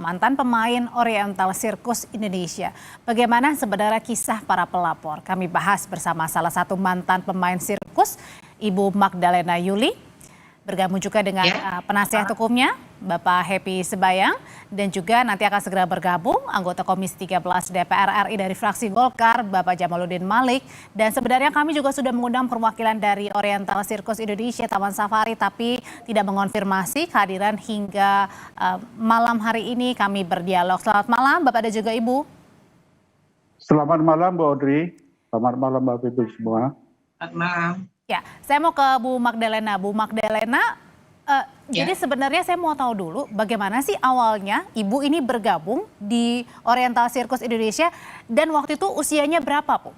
mantan pemain Oriental Circus Indonesia. Bagaimana sebenarnya kisah para pelapor? Kami bahas bersama salah satu mantan pemain sirkus, Ibu Magdalena Yuli. Bergabung juga dengan penasihat hukumnya, Bapak Happy Sebayang. Dan juga nanti akan segera bergabung anggota Komisi 13 DPR RI dari fraksi Golkar, Bapak Jamaluddin Malik. Dan sebenarnya kami juga sudah mengundang perwakilan dari Oriental Circus Indonesia Taman Safari, tapi tidak mengonfirmasi kehadiran hingga malam hari ini kami berdialog. Selamat malam Bapak dan juga Ibu. Selamat malam Bu Audrey, selamat malam Bapak Ibu semua. Selamat malam. Ya, saya mau ke Bu Magdalena. Bu Magdalena, jadi sebenarnya saya mau tahu dulu bagaimana sih awalnya Ibu ini bergabung di Oriental Circus Indonesia dan waktu itu usianya berapa, Bu?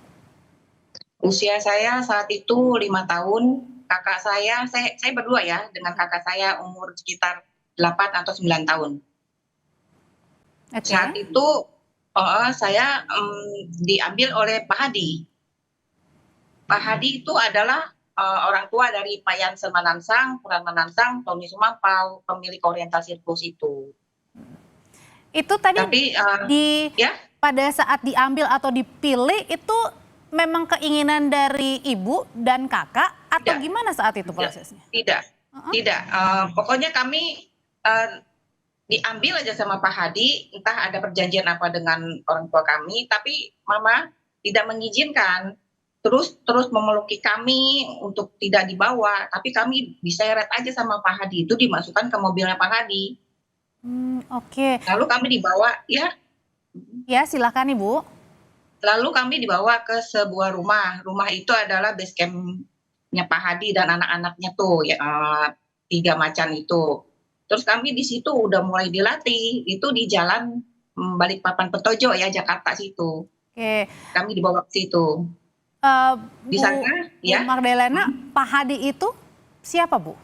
Usia saya saat itu 5 tahun, kakak saya berdua ya, dengan kakak saya umur sekitar 8 atau 9 tahun. Saat itu saya diambil oleh Pak Hadi. Pak Hadi itu adalah orang tua dari Pak Jansen Manansang, Pran Manansang, Tony Sumampau, pemilik Oriental Circus itu. Itu tadi pada saat diambil atau dipilih itu memang keinginan dari ibu dan kakak atau gimana saat itu prosesnya? Tidak. Pokoknya kami diambil aja sama Pak Hadi, entah ada perjanjian apa dengan orang tua kami, tapi Mama tidak mengizinkan. Terus memeluki kami untuk tidak dibawa, tapi kami diseret aja sama Pak Hadi, itu dimasukkan ke mobilnya Pak Hadi. Oke. Lalu kami dibawa, Ya silakan Ibu. Lalu kami dibawa ke sebuah rumah itu adalah base campnya Pak Hadi dan anak-anaknya tuh, 3 macan itu. Terus kami di situ udah mulai dilatih, itu di jalan Balikpapan Petojo ya, Jakarta situ. Oke. Kami dibawa ke situ. Di sana, Bu Magdalena, Pak Hadi itu siapa, Bu?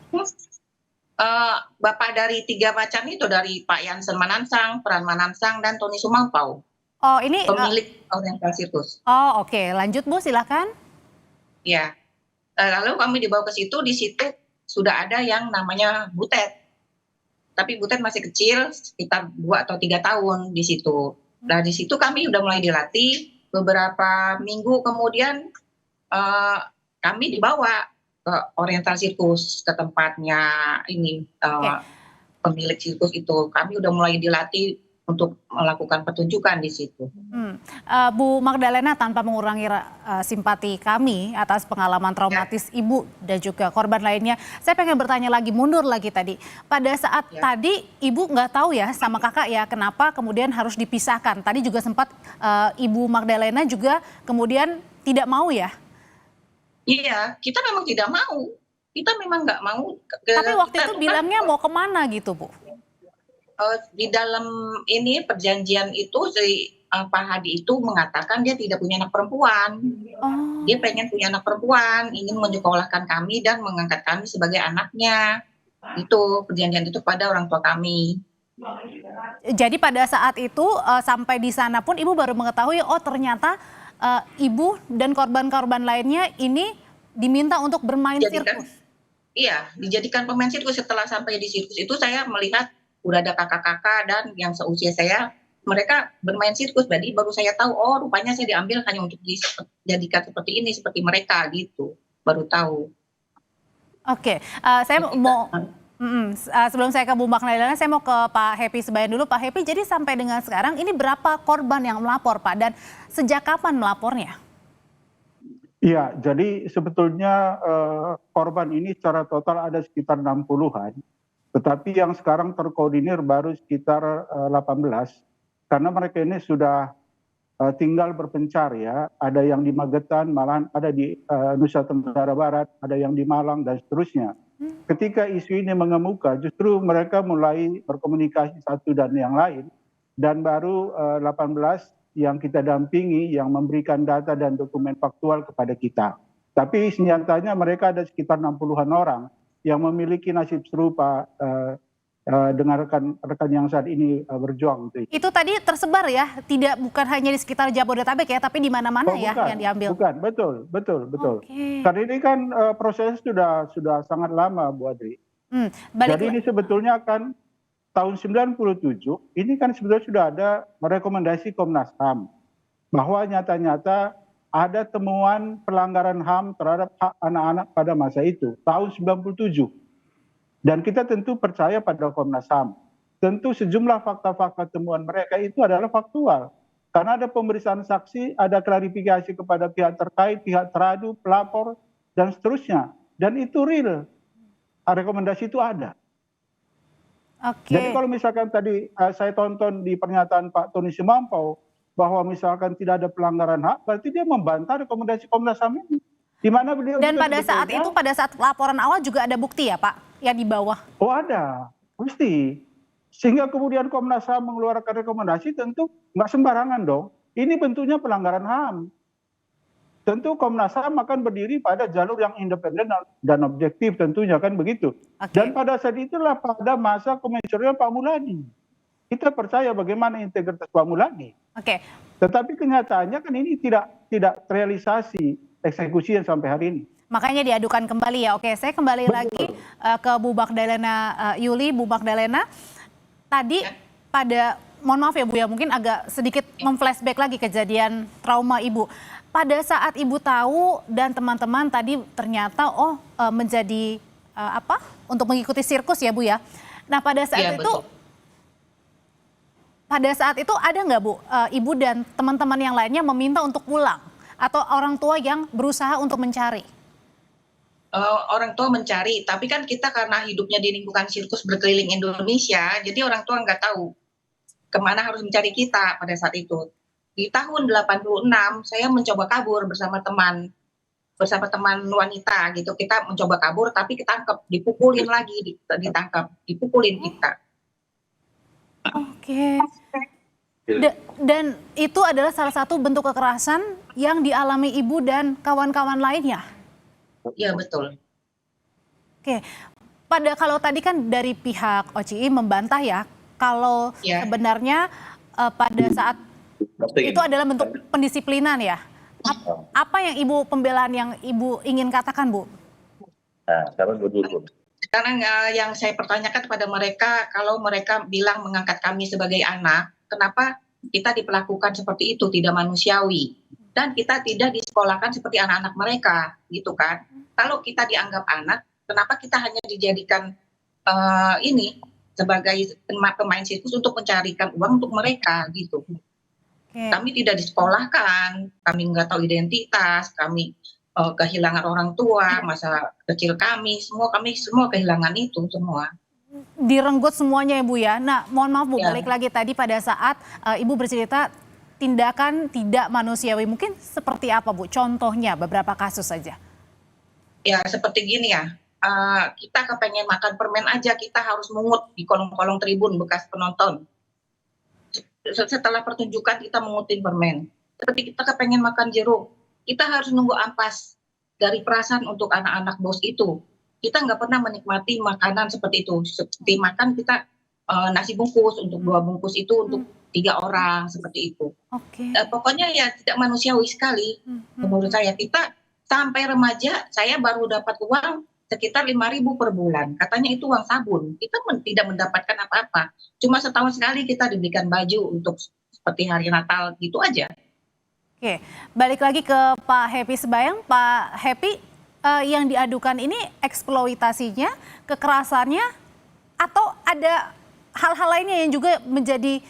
Bapak dari 3 macan itu, dari Pak Jansen Manansang, Pran Manansang, dan Tony Sumampau. Oh, ini pemilik Oriental Circus. Oh, oke. Lanjut, Bu, silakan. Ya. Lalu kami dibawa ke situ, di situ sudah ada yang namanya Butet. Tapi Butet masih kecil, sekitar 2 atau 3 tahun di situ. Nah, di situ kami udah mulai dilatih. Beberapa minggu kemudian kami dibawa ke Oriental Circus, ke tempatnya ini pemilik sirkus itu. Kami udah mulai dilatih untuk melakukan pertunjukan di situ. Bu Magdalena, tanpa mengurangi simpati kami atas pengalaman traumatis Ibu dan juga korban lainnya, saya pengen bertanya lagi, mundur lagi tadi. Pada saat tadi Ibu nggak tahu ya sama kakak ya kenapa kemudian harus dipisahkan. Tadi juga sempat Ibu Magdalena juga kemudian tidak mau ya? Iya, kita memang tidak mau. Kita memang nggak mau. Tapi waktu itu bilangnya mau kemana gitu, Bu? Di dalam ini perjanjian itu si Pak Hadi itu mengatakan dia tidak punya anak perempuan. Dia pengen punya anak perempuan, ingin menyekolahkan kami dan mengangkat kami sebagai anaknya. Itu perjanjian itu pada orang tua kami. Jadi pada saat itu sampai di sana pun Ibu baru mengetahui ternyata Ibu dan korban-korban lainnya ini diminta untuk bermain sirkus. Iya, dijadikan pemain sirkus. Setelah sampai di sirkus itu saya melihat udah ada kakak-kakak dan yang seusia saya, mereka bermain sirkus. Jadi baru saya tahu, rupanya saya diambil hanya untuk dijadikan seperti ini, seperti mereka gitu. Baru tahu. Oke, saya mau sebelum saya ke Bu Magdalena, saya mau ke Pak Happy Sebayang dulu. Pak Happy, jadi sampai dengan sekarang ini berapa korban yang melapor, Pak? Dan sejak kapan melapornya? Iya, jadi sebetulnya korban ini secara total ada sekitar 60-an. Tetapi yang sekarang terkoordinir baru sekitar 18, karena mereka ini sudah tinggal berpencar ya. Ada yang di Magetan, malahan ada di Nusa Tenggara Barat, ada yang di Malang dan seterusnya. Ketika isu ini mengemuka, justru mereka mulai berkomunikasi satu dan yang lain. Dan baru 18 yang kita dampingi, yang memberikan data dan dokumen faktual kepada kita. Tapi nyatanya mereka ada sekitar 60-an orang yang memiliki nasib serupa dengan rekan yang saat ini berjuang. Itu tadi tersebar ya, bukan hanya di sekitar Jabodetabek ya, tapi di mana-mana ya yang diambil. Bukan, betul. Okay. Karena ini kan proses sudah sangat lama, Bu Adri. Jadi ini sebetulnya kan tahun 97 ini kan sebetulnya sudah ada rekomendasi Komnas HAM bahwa nyata-nyata ada temuan pelanggaran HAM terhadap hak anak-anak pada masa itu tahun 97. Dan kita tentu percaya pada Komnas HAM. Tentu sejumlah fakta-fakta temuan mereka itu adalah faktual. Karena ada pemeriksaan saksi, ada klarifikasi kepada pihak terkait, pihak teradu, pelapor, dan seterusnya. Dan itu real. Rekomendasi itu ada. Oke. Jadi kalau misalkan tadi saya tonton di pernyataan Pak Tony Simampau bahwa misalkan tidak ada pelanggaran hak, berarti dia membantah rekomendasi Komnas HAM ini. Di mana beliau Dan juga pada saat sebetulnya- itu, pada saat laporan awal juga ada bukti ya Pak, yang di bawah. Oh ada, mesti. Sehingga kemudian Komnas HAM mengeluarkan rekomendasi tentu nggak sembarangan dong. Ini bentuknya pelanggaran HAM. Tentu Komnas HAM akan berdiri pada jalur yang independen dan objektif tentunya kan begitu. Oke. Dan pada saat itulah pada masa komisioner Pak Muladi. Kita percaya bagaimana integritas Pak Muladi. Oke. Tetapi kenyataannya kan ini tidak terrealisasi eksekusi yang sampai hari ini. Makanya diadukan kembali ya. Oke, saya kembali lagi ke Bu Magdalena Yuli. Bu Magdalena, tadi mohon maaf ya Bu ya, mungkin agak sedikit memflashback lagi kejadian trauma Ibu. Pada saat Ibu tahu dan teman-teman tadi ternyata menjadi untuk mengikuti sirkus ya Bu ya. Nah pada saat Iya, itu, betul. ada nggak Bu, Ibu dan teman-teman yang lainnya meminta untuk pulang? Atau orang tua yang berusaha untuk mencari? Orang tua mencari, tapi kan kita karena hidupnya di lingkungan sirkus berkeliling Indonesia, jadi orang tua nggak tahu kemana harus mencari kita pada saat itu. Di tahun 86 saya mencoba kabur bersama teman wanita gitu. Kita mencoba kabur tapi ketangkep, dipukulin lagi, ditangkap, dipukulin kita. Oke. Dan itu adalah salah satu bentuk kekerasan yang dialami Ibu dan kawan-kawan lainnya. Iya betul. Oke. Kalau tadi kan dari pihak OCI membantah ya, kalau Ya. sebenarnya pada saat itu adalah bentuk pendisiplinan ya. Apa yang pembelaan yang Ibu ingin katakan Bu? Nah, sekarang dulu. Sekarang yang saya pertanyakan kepada mereka, kalau mereka bilang mengangkat kami sebagai anak, kenapa kita diperlakukan seperti itu, tidak manusiawi, dan kita tidak disekolahkan seperti anak-anak mereka, gitu kan? Kalau kita dianggap anak, kenapa kita hanya dijadikan sebagai pemain sirkus untuk mencarikan uang untuk mereka, gitu? Oke. Kami tidak disekolahkan, kami nggak tahu identitas, kami kehilangan orang tua, masa kecil kami semua kehilangan itu semua. Direnggut semuanya ya Bu ya. Nah mohon maaf Bu, Ya. balik lagi tadi pada saat Ibu bercerita tindakan tidak manusiawi. Mungkin seperti apa Bu? Contohnya beberapa kasus saja. Ya seperti gini ya, kita kepengen makan permen aja, kita harus mungut di kolong-kolong tribun bekas penonton. Setelah pertunjukan kita mengutin permen. Tapi kita kepengen makan jeruk, kita harus nunggu ampas dari perasaan untuk anak-anak bos itu. Kita nggak pernah menikmati makanan seperti itu. Seperti makan kita nasi bungkus untuk 2 bungkus itu untuk 3 orang seperti itu. Oke. Pokoknya ya tidak manusiawi sekali menurut saya. Kita sampai remaja saya baru dapat uang sekitar 5.000 per bulan. Katanya itu uang sabun. Kita tidak mendapatkan apa-apa. Cuma setahun sekali kita diberikan baju untuk seperti hari Natal gitu aja. Oke, balik lagi ke Pak Happy Sembayang. Pak Happy, yang diadukan ini eksploitasinya, kekerasannya, atau ada hal-hal lainnya yang juga menjadi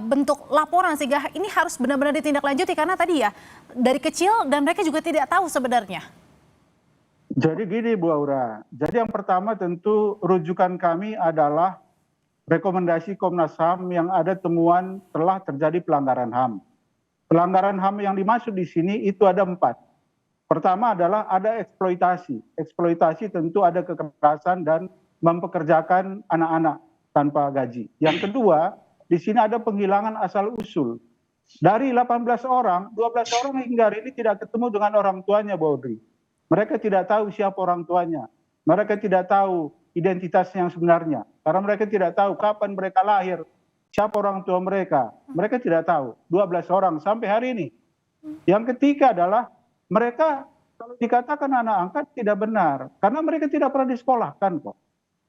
bentuk laporan sehingga ini harus benar-benar ditindaklanjuti karena tadi ya dari kecil dan mereka juga tidak tahu sebenarnya. Jadi gini Bu Aura, jadi yang pertama tentu rujukan kami adalah rekomendasi Komnas HAM yang ada temuan telah terjadi pelanggaran HAM. Pelanggaran HAM yang dimaksud di sini itu ada 4. Pertama adalah ada eksploitasi. Eksploitasi tentu ada kekerasan dan mempekerjakan anak-anak tanpa gaji. Yang kedua, di sini ada penghilangan asal usul. Dari 18 orang, 12 orang hingga hari ini tidak ketemu dengan orang tuanya, Bu Audrey. Mereka tidak tahu siapa orang tuanya. Mereka tidak tahu identitas yang sebenarnya. Karena mereka tidak tahu kapan mereka lahir, siapa orang tua mereka. Mereka tidak tahu. 12 orang sampai hari ini. Yang ketiga adalah mereka kalau dikatakan anak angkat tidak benar. Karena mereka tidak pernah disekolahkan kok.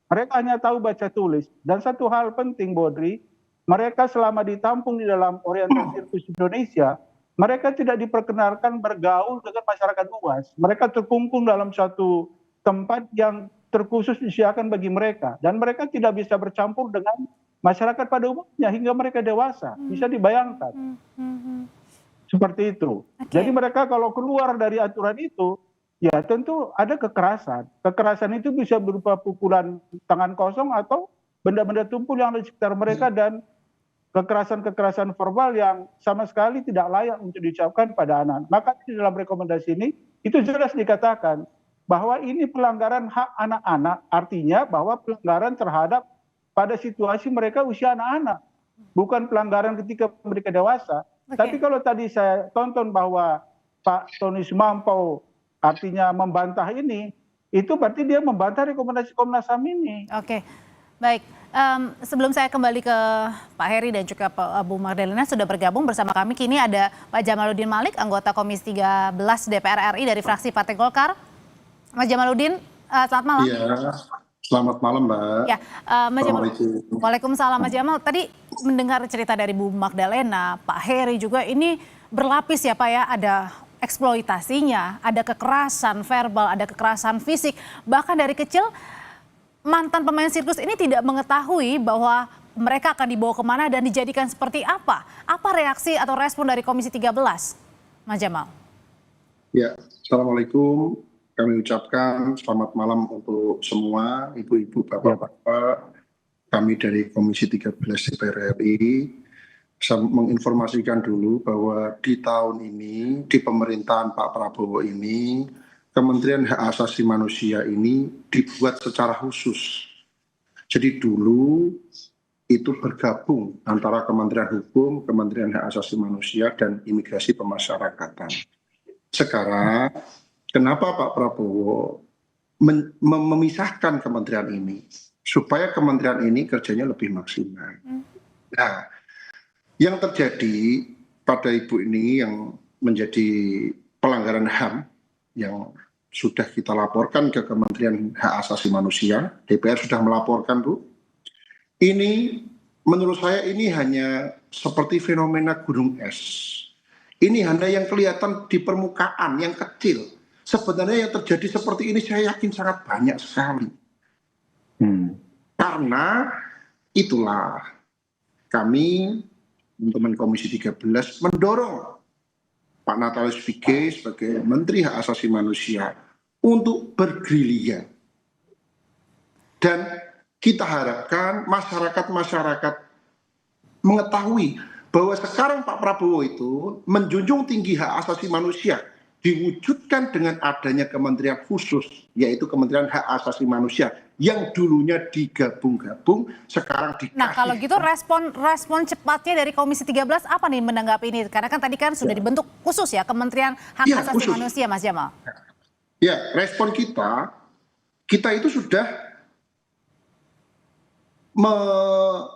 Mereka hanya tahu baca tulis. Dan satu hal penting, Bodri, mereka selama ditampung di dalam orientasi sirkus Indonesia, mereka tidak diperkenalkan bergaul dengan masyarakat luas. Mereka terkungkung dalam satu tempat yang terkhusus disediakan bagi mereka. Dan mereka tidak bisa bercampur dengan masyarakat pada umumnya hingga mereka dewasa. Bisa dibayangkan. Seperti itu. Jadi mereka kalau keluar dari aturan itu, ya tentu ada kekerasan. Kekerasan itu bisa berupa pukulan tangan kosong atau benda-benda tumpul yang ada di sekitar mereka dan kekerasan-kekerasan verbal yang sama sekali tidak layak untuk diucapkan pada anak. Maka di dalam rekomendasi ini itu jelas dikatakan bahwa ini pelanggaran hak anak-anak, artinya bahwa pelanggaran terhadap pada situasi mereka usia anak-anak, bukan pelanggaran ketika mereka dewasa. Tapi kalau tadi saya tonton bahwa Pak Tony Sumampo artinya membantah ini, itu berarti dia membantah rekomendasi Komnas HAM ini. Oke, baik. Sebelum saya kembali ke Pak Heri dan juga Bu Magdalena sudah bergabung bersama kami. Kini ada Pak Jamaluddin Malik, anggota Komisi 13 DPR RI dari fraksi Partai Golkar. Mas Jamaluddin, selamat malam. Iya, selamat malam Mbak. Ya, Mas Jamal. Waalaikumsalam Mas Jamal. Tadi mendengar cerita dari Bu Magdalena, Pak Heri juga ini berlapis ya Pak ya, ada eksploitasinya, ada kekerasan verbal, ada kekerasan fisik. Bahkan dari kecil mantan pemain sirkus ini tidak mengetahui bahwa mereka akan dibawa kemana dan dijadikan seperti apa. Apa reaksi atau respon dari Komisi 13, Mas Jamal? Ya, Assalamualaikum. Kami ucapkan selamat malam untuk semua ibu-ibu, bapak-bapak. Kami dari Komisi 13 DPR RI. Saya menginformasikan dulu bahwa di tahun ini, di pemerintahan Pak Prabowo ini, Kementerian Hak Asasi Manusia ini dibuat secara khusus. Jadi dulu itu bergabung antara Kementerian Hukum, Kementerian Hak Asasi Manusia, dan Imigrasi Pemasyarakatan. Sekarang, kenapa Pak Prabowo memisahkan kementerian ini? Supaya kementerian ini kerjanya lebih maksimal. Nah, yang terjadi pada ibu ini yang menjadi pelanggaran HAM yang sudah kita laporkan ke Kementerian Hak Asasi Manusia, DPR sudah melaporkan Bu. Ini menurut saya ini hanya seperti fenomena gunung es. Ini hanya yang kelihatan di permukaan, yang kecil. Sebenarnya yang terjadi seperti ini saya yakin sangat banyak sekali. Karena itulah kami teman-teman Komisi 13 mendorong Pak Natalius Pigai sebagai Menteri Hak Asasi Manusia untuk bergerilya. Dan kita harapkan masyarakat mengetahui bahwa sekarang Pak Prabowo itu menjunjung tinggi hak asasi manusia, diwujudkan dengan adanya kementerian khusus, yaitu Kementerian Hak Asasi Manusia, yang dulunya digabung-gabung, sekarang dikasih. Nah kalau gitu respon cepatnya dari Komisi 13 apa nih menanggapi ini? Karena kan tadi kan sudah dibentuk khusus ya Kementerian Hak Asasi Manusia, Mas Jamal. Ya, respon kita itu sudah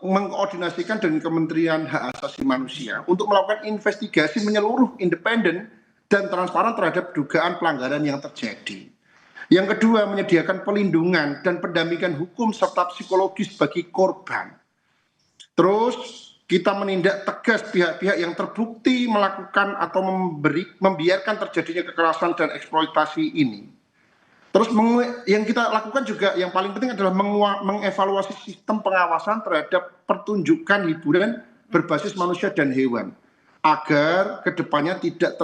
mengkoordinasikan dengan Kementerian Hak Asasi Manusia untuk melakukan investigasi menyeluruh, independen, dan transparan terhadap dugaan pelanggaran yang terjadi. Yang kedua, menyediakan pelindungan dan pendampingan hukum serta psikologis bagi korban. Terus kita menindak tegas pihak-pihak yang terbukti melakukan atau membiarkan terjadinya kekerasan dan eksploitasi ini. Terus yang kita lakukan juga yang paling penting adalah mengevaluasi sistem pengawasan terhadap pertunjukan hiburan berbasis manusia dan hewan, agar kedepannya tidak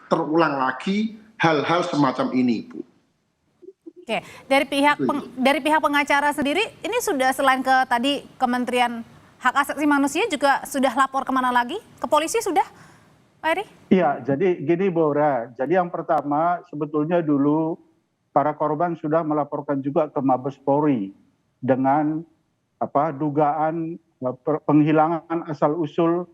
terulang lagi hal-hal semacam ini, Bu. Oke, dari pihak pengacara sendiri, ini sudah selain ke tadi Kementerian Hak Asasi Manusia juga sudah lapor kemana lagi? Ke polisi sudah, Pak Heri? Iya, jadi gini Bora, jadi yang pertama sebetulnya dulu para korban sudah melaporkan juga ke Mabes Polri dengan dugaan penghilangan asal-usul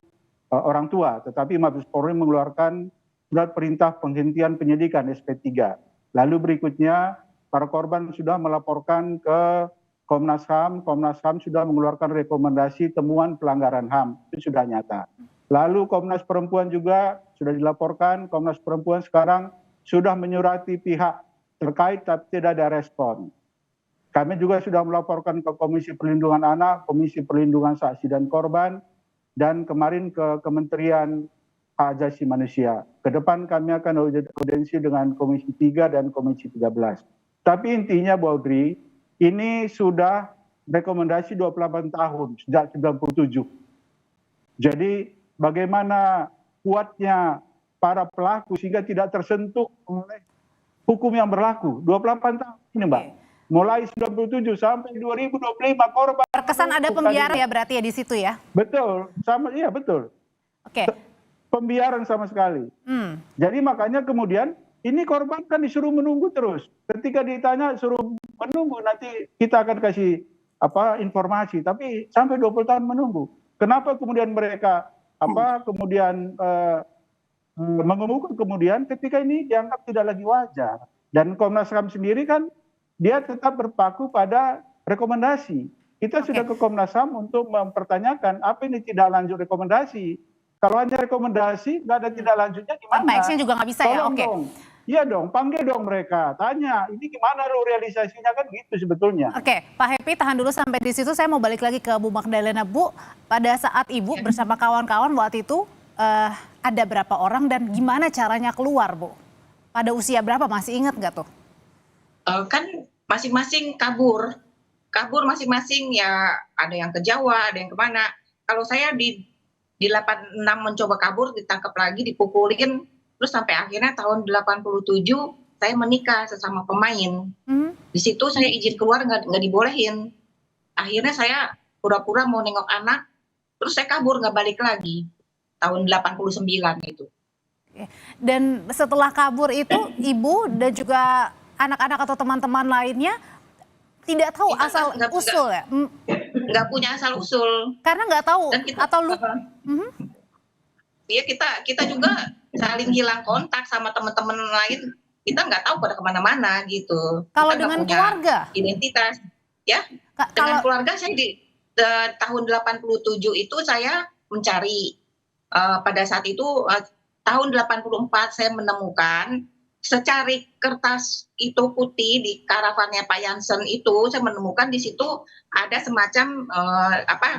orang tua, tetapi Mabes Polri mengeluarkan surat perintah penghentian penyidikan SP3. Lalu berikutnya para korban sudah melaporkan ke Komnas HAM, Komnas HAM sudah mengeluarkan rekomendasi temuan pelanggaran HAM, itu sudah nyata. Lalu Komnas Perempuan juga sudah dilaporkan, Komnas Perempuan sekarang sudah menyurati pihak terkait tapi tidak ada respon. Kami juga sudah melaporkan ke Komisi Perlindungan Anak, Komisi Perlindungan Saksi dan Korban, dan kemarin ke Kementerian Hak Asasi Manusia. Ke depan kami akan audiensi dengan Komisi 3 dan Komisi 13. Tapi intinya Bu Audrey, ini sudah rekomendasi 28 tahun, sejak 97. Jadi bagaimana kuatnya para pelaku sehingga tidak tersentuh oleh hukum yang berlaku. 28 tahun ini Mbak. Mulai 97 sampai 2025 korban. Terkesan ada pembiaran ya berarti ya di situ ya? Betul, iya betul. Oke. Pembiaran sama sekali. Jadi makanya kemudian ini korban kan disuruh menunggu terus. Ketika ditanya suruh menunggu, nanti kita akan kasih informasi. Tapi sampai 20 tahun menunggu. Kenapa kemudian mereka kemudian mengemuka kemudian ketika ini dianggap tidak lagi wajar. Dan Komnas HAM sendiri kan dia tetap berpaku pada rekomendasi. Kita sudah ke Komnas HAM untuk mempertanyakan apa ini tidak lanjut rekomendasi. Kalau hanya rekomendasi, nggak ada tidak lanjutnya gimana? Tanpa action juga nggak bisa ya? Tolong dong. Iya dong, panggil dong mereka. Tanya, ini gimana lo realisasinya kan gitu sebetulnya. Oke, Pak Happy tahan dulu sampai di situ. Saya mau balik lagi ke Bu Magdalena. Bu, pada saat Ibu bersama kawan-kawan waktu itu ada berapa orang dan gimana caranya keluar, Bu? Pada usia berapa? Masih ingat nggak tuh? Kan masing-masing kabur masing-masing ya, ada yang ke Jawa, ada yang kemana. Kalau saya di 86 mencoba kabur, ditangkap lagi, dipukulin, terus sampai akhirnya tahun 87 saya menikah sesama pemain. Di situ saya izin keluar nggak dibolehin. Akhirnya saya pura-pura mau nengok anak, terus saya kabur nggak balik lagi. Tahun 89 itu. Dan setelah kabur itu Ibu dan juga anak-anak atau teman-teman lainnya tidak tahu asal usul ya? Nggak punya asal usul. Karena nggak tahu atau lupa. Iya, kita juga saling hilang kontak sama teman-teman lain. Kita nggak tahu pada kemana-mana gitu. Kalau kita dengan punya keluarga? Identitas, ya. Dengan keluarga saya di tahun 87 itu saya mencari. Pada saat itu tahun 84 saya menemukan secari kertas itu putih di karavannya Pak Jansen itu, saya menemukan di situ ada semacam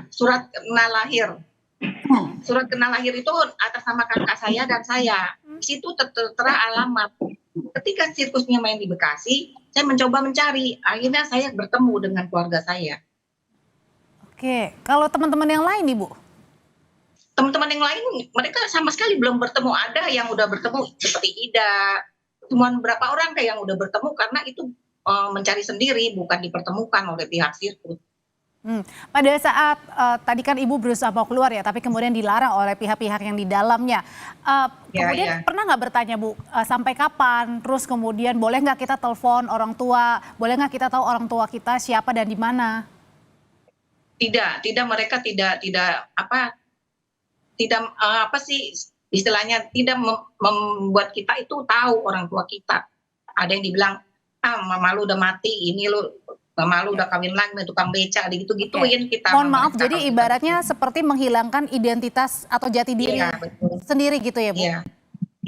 surat kenal lahir. Surat kenal lahir itu atas nama kakak saya dan saya. Di situ tertera alamat. Ketika sirkusnya main di Bekasi, saya mencoba mencari. Akhirnya saya bertemu dengan keluarga saya. Oke, kalau teman-teman yang lain Ibu? Teman-teman yang lain mereka sama sekali belum bertemu. Ada yang udah bertemu seperti Ida. Cuma berapa orang kayak yang udah bertemu karena itu mencari sendiri, bukan dipertemukan oleh pihak sirkus. Pada saat tadi kan Ibu berusaha mau keluar ya, tapi kemudian dilarang oleh pihak-pihak yang di dalamnya. Kemudian pernah nggak bertanya Bu, sampai kapan? Terus kemudian boleh nggak kita telepon orang tua? Boleh nggak kita tahu orang tua kita siapa dan di mana? Tidak, mereka tidak istilahnya tidak membuat kita itu tahu orang tua kita. Ada yang dibilang, mama lu udah mati, ini lu mama lu udah kawin lagi, tukang beca, gitu-gituin kita. Mohon maaf, jadi ibaratnya seperti menghilangkan identitas atau jati diri sendiri gitu ya Bu?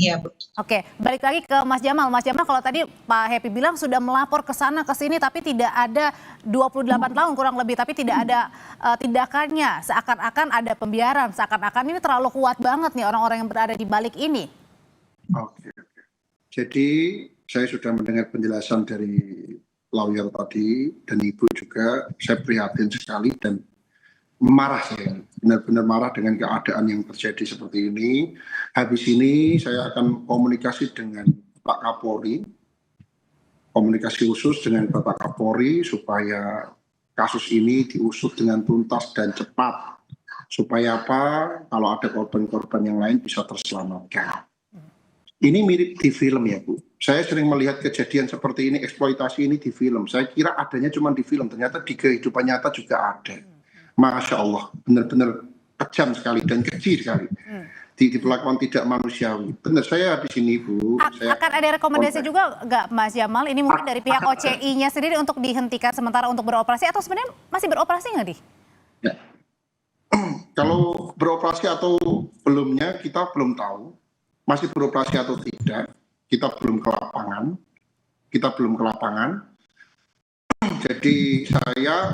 Iya, betul. Oke, balik lagi ke Mas Jamal. Mas Jamal, kalau tadi Pak Happy bilang sudah melapor ke sana ke sini tapi tidak ada 28 tahun kurang lebih, tapi tidak ada tindakannya, seakan-akan ada pembiaran, seakan-akan ini terlalu kuat banget nih orang-orang yang berada di balik ini. Oke. Jadi saya sudah mendengar penjelasan dari lawyer tadi dan Ibu juga, saya prihatin sekali dan marah, saya benar-benar marah dengan keadaan yang terjadi seperti ini. Habis ini saya akan komunikasi dengan Pak Kapolri, komunikasi khusus dengan Bapak Kapolri supaya kasus ini diusut dengan tuntas dan cepat. Supaya apa? Kalau ada korban-korban yang lain bisa terselamatkan. Ini mirip di film ya Bu. Saya sering melihat kejadian seperti ini, eksploitasi ini di film. Saya kira adanya cuma di film, ternyata di kehidupan nyata juga ada. Masya Allah, benar-benar kejam sekali dan keji sekali. Diperlakukan tidak manusiawi. Benar, saya habis ini Bu. Akan ada rekomendasi juga nggak Mas Jamal? Ini mungkin dari pihak OCI-nya sendiri untuk dihentikan sementara untuk beroperasi atau sebenarnya masih beroperasi nggak di? Ya. Kalau beroperasi atau belumnya kita belum tahu. Masih beroperasi atau tidak, kita belum ke lapangan. Jadi saya